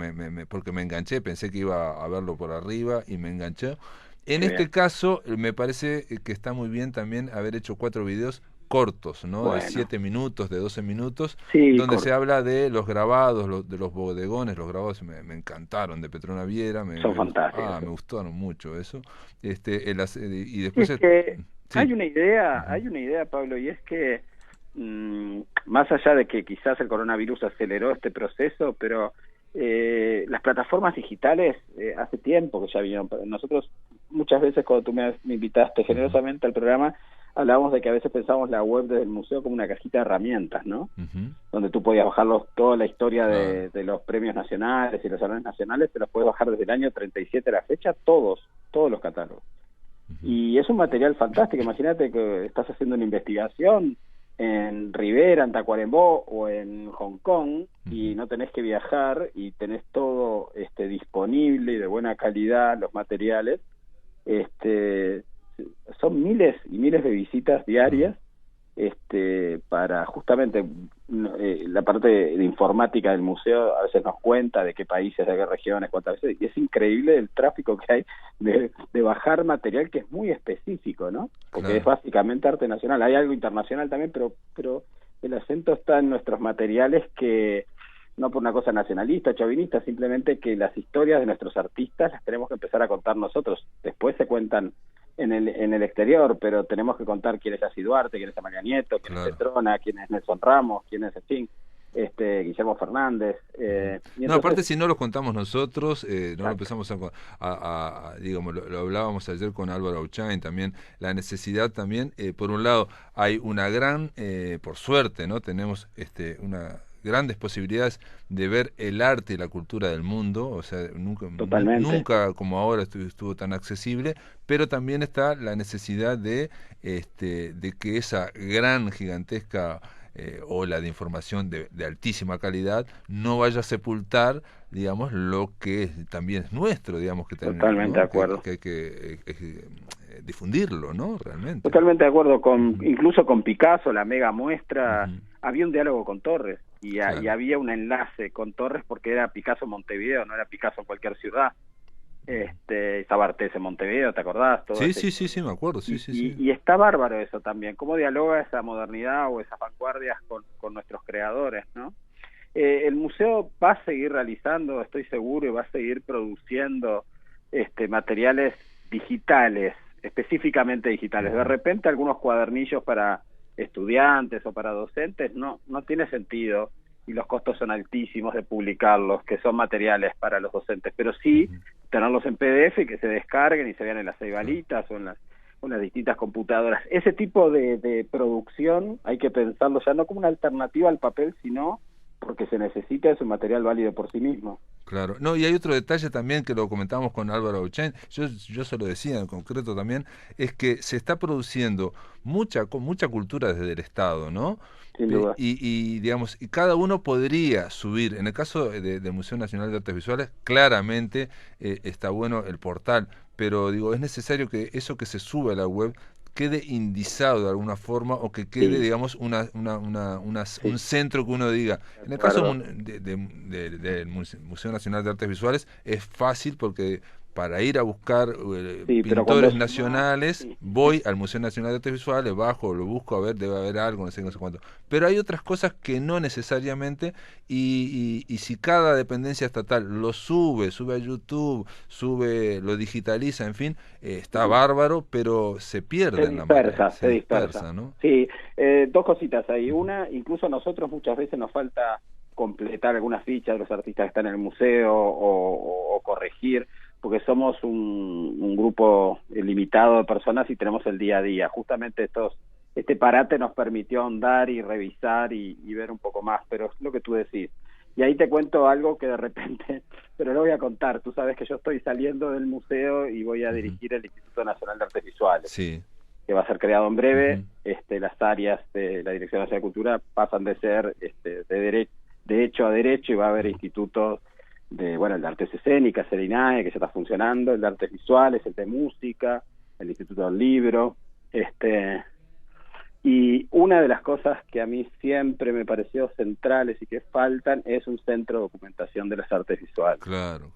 porque me enganché, pensé que iba a verlo por arriba y me enganché. En este caso, me parece que está muy bien también haber hecho 4 videos cortos, ¿no? Bueno. De 7 minutos, de 12 minutos, donde se habla de los grabados, de los bodegones. Los grabados me encantaron, de Petronaviera. Son fantásticos. Me gustaron mucho eso. Y después... Hay una idea, Pablo, y es que más allá de que quizás el coronavirus aceleró este proceso, pero las plataformas digitales hace tiempo que ya vinieron. Nosotros muchas veces, cuando tú me invitaste generosamente al programa, hablábamos de que a veces pensábamos la web desde el museo como una cajita de herramientas, ¿no? Donde tú podías bajarlos, toda la historia de los premios nacionales y los salones nacionales, te los puedes bajar desde el año 37 a la fecha, todos los catálogos. Y es un material fantástico. Imagínate que estás haciendo una investigación en Rivera, en Tacuarembó o en Hong Kong, y no tenés que viajar y tenés todo disponible y de buena calidad, los materiales. Son miles y miles de visitas diarias para justamente la parte de informática del museo. A veces nos cuenta de qué países, de qué regiones, cuántas veces, y es increíble el tráfico que hay de bajar material que es muy específico, ¿no? Porque es básicamente arte nacional. Hay algo internacional también, pero el acento está en nuestros materiales, que no por una cosa nacionalista, chauvinista, simplemente que las historias de nuestros artistas las tenemos que empezar a contar nosotros. Después se cuentan en el exterior, pero tenemos que contar quién es Así Duarte, quién es Amalia Nieto, quién es Petrona, quién es Nelson Ramos, quién es, en fin, Guillermo Fernández. Y entonces, no, aparte si no lo contamos nosotros, no lo empezamos digamos, lo hablábamos ayer con Álvaro Auchain también, la necesidad también, por un lado, hay una gran, por suerte, ¿no? Tenemos grandes posibilidades de ver el arte y la cultura del mundo, o sea, nunca como ahora estuvo tan accesible, pero también está la necesidad de que esa gran, gigantesca ola de información de altísima calidad no vaya a sepultar, digamos, lo que también es nuestro, digamos, que totalmente, ¿no? De acuerdo, que hay que difundirlo, ¿no? Realmente. Totalmente de acuerdo, incluso con Picasso, la mega muestra, había un diálogo con Torres y había un enlace con Torres porque era Picasso Montevideo, no era Picasso en cualquier ciudad. Estaba Artés en Montevideo, ¿te acordás? Todo sí, me acuerdo, y está bárbaro eso también, cómo dialoga esa modernidad o esas vanguardias con nuestros creadores, ¿no? El museo va a seguir realizando, estoy seguro, y va a seguir produciendo materiales digitales, específicamente digitales. De repente algunos cuadernillos para estudiantes o para docentes no tiene sentido, y los costos son altísimos de publicarlos, que son materiales para los docentes, pero sí tenerlos en PDF y que se descarguen y se vean en las ceibalitas o en las distintas computadoras. Ese tipo de producción hay que pensarlo ya no como una alternativa al papel, sino porque se necesita, es un material válido por sí mismo. Claro, no, y hay otro detalle también que lo comentamos con Álvaro Auchain, yo se lo decía en concreto también, es que se está produciendo mucha cultura desde el Estado, ¿no? Sin duda. Y digamos, y cada uno podría subir, en el caso del Museo Nacional de Artes Visuales, claramente está bueno el portal, pero digo, es necesario que eso que se sube a la web quede indizado de alguna forma, o que quede, digamos, un centro que uno diga. En el caso del Museo Nacional de Artes Visuales es fácil porque para ir a buscar pintores nacionales, voy al Museo Nacional de Artes Visuales, bajo, lo busco, a ver, debe haber algo, no sé cuánto. Pero hay otras cosas que no necesariamente, y si cada dependencia estatal lo sube a YouTube, lo digitaliza, en fin, está bárbaro, pero se pierde en la marea. Se dispersa, ¿no? Sí, dos cositas ahí. Una, incluso a nosotros muchas veces nos falta completar algunas fichas de los artistas que están en el museo o corregir, porque somos un grupo limitado de personas y tenemos el día a día. Justamente este parate nos permitió ahondar y revisar y ver un poco más, pero es lo que tú decís. Y ahí te cuento algo que de repente, pero lo voy a contar. Tú sabes que yo estoy saliendo del museo y voy a dirigir el Instituto Nacional de Artes Visuales, que va a ser creado en breve. Las áreas de la Dirección Nacional de Cultura pasan de ser de hecho a derecho, y va a haber institutos el de artes escénicas, el INAE, que ya está funcionando, el de artes visuales, el de música, el Instituto del Libro, y una de las cosas que a mí siempre me pareció centrales y que faltan es un centro de documentación de las artes visuales. Claro.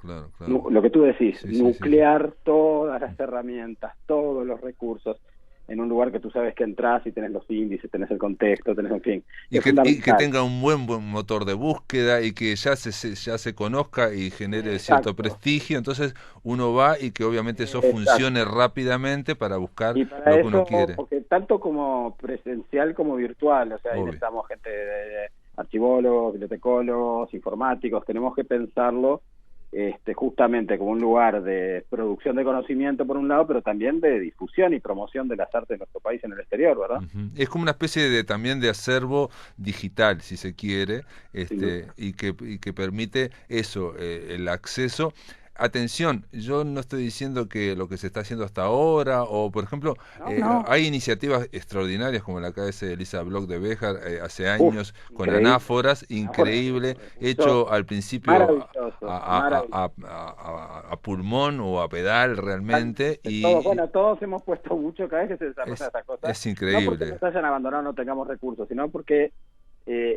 Lo que tú decís, nuclear todas las herramientas, todos los recursos en un lugar que tú sabes que entras y tenés los índices, tenés el contexto, tenés, en fin. Y que tenga un buen motor de búsqueda, y que ya se conozca y genere cierto prestigio. Entonces uno va, y que obviamente eso funcione rápidamente para buscar lo que uno quiere. Porque tanto como presencial como virtual, o sea, ahí necesitamos gente de archivólogos, bibliotecólogos, informáticos, tenemos que pensarlo justamente como un lugar de producción de conocimiento por un lado, pero también de difusión y promoción de las artes de nuestro país en el exterior, ¿verdad? Es como una especie también de acervo digital, si se quiere, y que permite eso, el acceso. Atención, yo no estoy diciendo que lo que se está haciendo hasta ahora, o por ejemplo, hay iniciativas extraordinarias como la que hace Elisa Bloch de Béjar hace años, con anáforas, increíble, hecho al principio a pulmón o a pedal realmente. Todos hemos puesto mucho cada vez que se desarrollan estas cosas. Es increíble. No porque nos hayan abandonado, no tengamos recursos, sino porque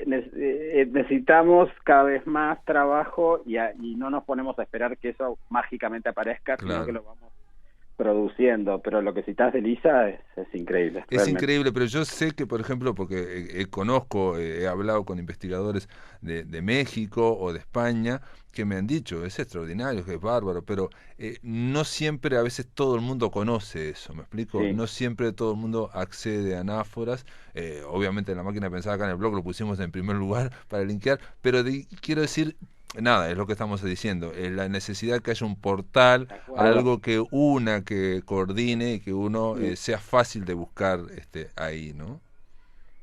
necesitamos cada vez más trabajo y no nos ponemos a esperar que eso mágicamente aparezca, sino que lo vamos produciendo, pero lo que citas de Lisa es increíble. Es realmente increíble, pero yo sé que, por ejemplo, porque conozco, he hablado con investigadores de México o de España, que me han dicho, es extraordinario, que es bárbaro, pero no siempre, a veces todo el mundo conoce eso, ¿me explico? sí. No siempre todo el mundo accede a anáforas. Obviamente en la máquina de pensar acá en el blog lo pusimos en primer lugar para linkear, pero quiero decir, nada, es lo que estamos diciendo, la necesidad que haya un portal, De acuerdo. algo que coordine y que uno sea fácil de buscar ahí, ¿no?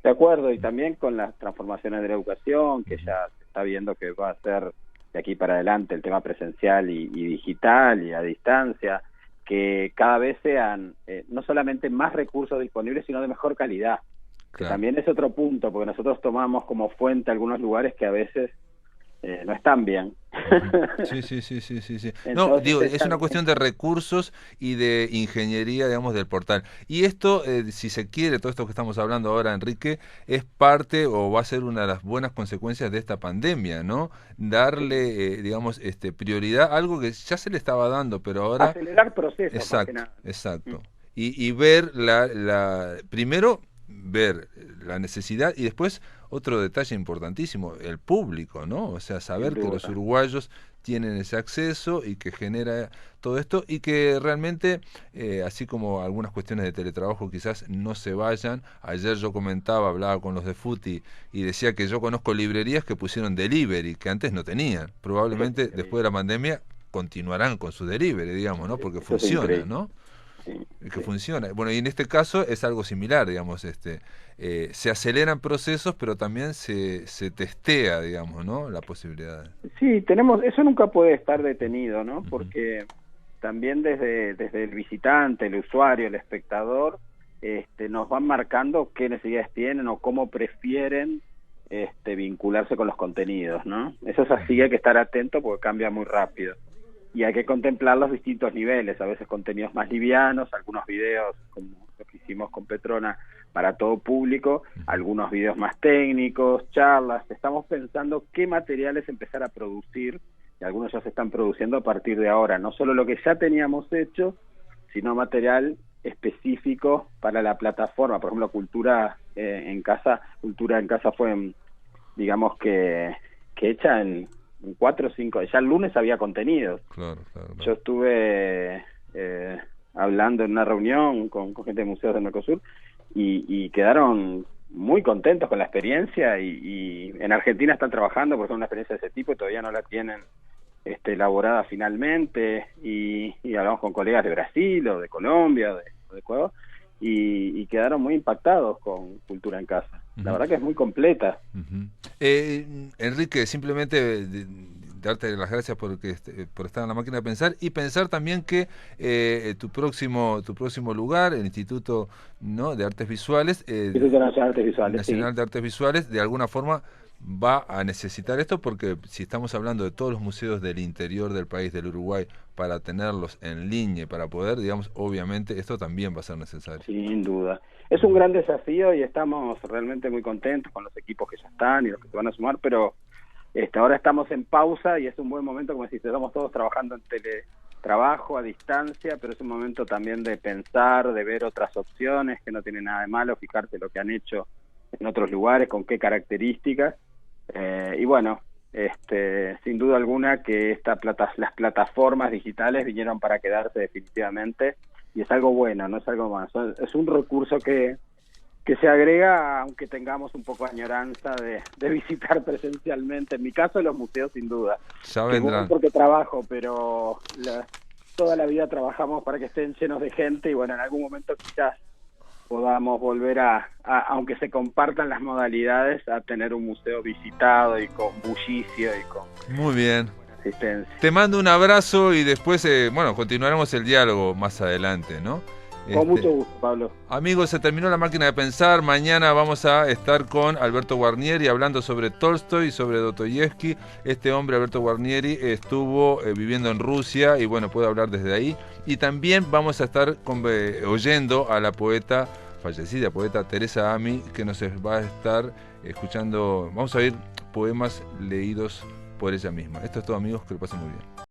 De acuerdo, y también con las transformaciones de la educación, que ya se está viendo que va a ser de aquí para adelante el tema presencial y digital y a distancia, que cada vez sean no solamente más recursos disponibles, sino de mejor calidad. Que Claro. también es otro punto, porque nosotros tomamos como fuente algunos lugares que a veces no están bien. Sí, sí, sí, sí, sí, sí. No, Entonces, digo, es una cuestión de recursos y de ingeniería, digamos, del portal. Y esto, si se quiere, todo esto que estamos hablando ahora, Enrique, es parte o va a ser una de las buenas consecuencias de esta pandemia, ¿no? Darle, digamos, prioridad a algo que ya se le estaba dando, pero ahora... acelerar procesos, más que Exacto, nada. exacto. Y ver primero ver la necesidad y después otro detalle importantísimo, el público, ¿no? O sea, saber Sin que los duda. uruguayos tienen ese acceso y que genera todo esto y que realmente, así como algunas cuestiones de teletrabajo quizás no se vayan. Ayer yo hablaba con los de Futi y decía que yo conozco librerías que pusieron delivery, que antes no tenían. Probablemente después de la pandemia continuarán con su delivery, digamos, ¿no? Porque Eso es funciona, increíble. ¿no? Sí, Que sí. funciona. Bueno, y en este caso es algo similar, digamos, se aceleran procesos, pero también se testea, digamos, ¿no? La posibilidad. Sí, eso nunca puede estar detenido, ¿no? Porque también desde el visitante, el usuario, el espectador, nos van marcando qué necesidades tienen o cómo prefieren vincularse con los contenidos, ¿no? Eso es así, hay que estar atento porque cambia muy rápido. Y hay que contemplar los distintos niveles, a veces contenidos más livianos, algunos videos, como lo que hicimos con Petrona, para todo público, algunos videos más técnicos, charlas. Estamos pensando qué materiales empezar a producir, y algunos ya se están produciendo a partir de ahora, no solo lo que ya teníamos hecho, sino material específico para la plataforma. Por ejemplo, Cultura en Casa fue, digamos que hecha en 4 o 5, ya el lunes había contenidos. Claro, claro, claro. Yo estuve hablando en una reunión con gente de museos del Mercosur y quedaron muy contentos con la experiencia y en Argentina están trabajando por una experiencia de ese tipo y todavía no la tienen elaborada finalmente y hablamos con colegas de Brasil o de Colombia o de Ecuador y quedaron muy impactados con Cultura en Casa. La verdad que es muy completa. Enrique, simplemente darte las gracias por estar en la máquina de pensar y pensar también que tu próximo lugar, el Instituto, ¿no?, de Artes Visuales, Instituto Nacional de Artes Visuales, Nacional sí. de Artes Visuales, de alguna forma va a necesitar esto porque si estamos hablando de todos los museos del interior del país, del Uruguay, para tenerlos en línea, para poder, digamos, obviamente esto también va a ser necesario. Sin duda. Es un gran desafío y estamos realmente muy contentos con los equipos que ya están y los que se van a sumar, pero ahora estamos en pausa y es un buen momento, como si estamos todos trabajando en teletrabajo a distancia, pero es un momento también de pensar, de ver otras opciones, que no tiene nada de malo, fijarse lo que han hecho en otros lugares, con qué características. Y bueno, sin duda alguna que las plataformas digitales vinieron para quedarse definitivamente y es algo bueno, no es algo más. Es un recurso que se agrega, aunque tengamos un poco de añoranza de visitar presencialmente. En mi caso, los museos, sin duda. Ya vendrán. Porque trabajo, pero toda la vida trabajamos para que estén llenos de gente y bueno, en algún momento quizás podamos volver aunque se compartan las modalidades, a tener un museo visitado y con bullicio y con muy bien asistencia. Te mando un abrazo y después, bueno, continuaremos el diálogo más adelante, ¿no? Con mucho gusto, Pablo. Amigos, se terminó la máquina de pensar. Mañana vamos a estar con Alberto Guarnieri hablando sobre Tolstoy y sobre Dostoyevsky. Este hombre, Alberto Guarnieri, estuvo viviendo en Rusia y bueno, puede hablar desde ahí. Y también vamos a estar oyendo a la poeta fallecida, poeta Teresa Ami, que nos va a estar escuchando. Vamos a oír poemas leídos por ella misma. Esto es todo, amigos, que lo pasen muy bien.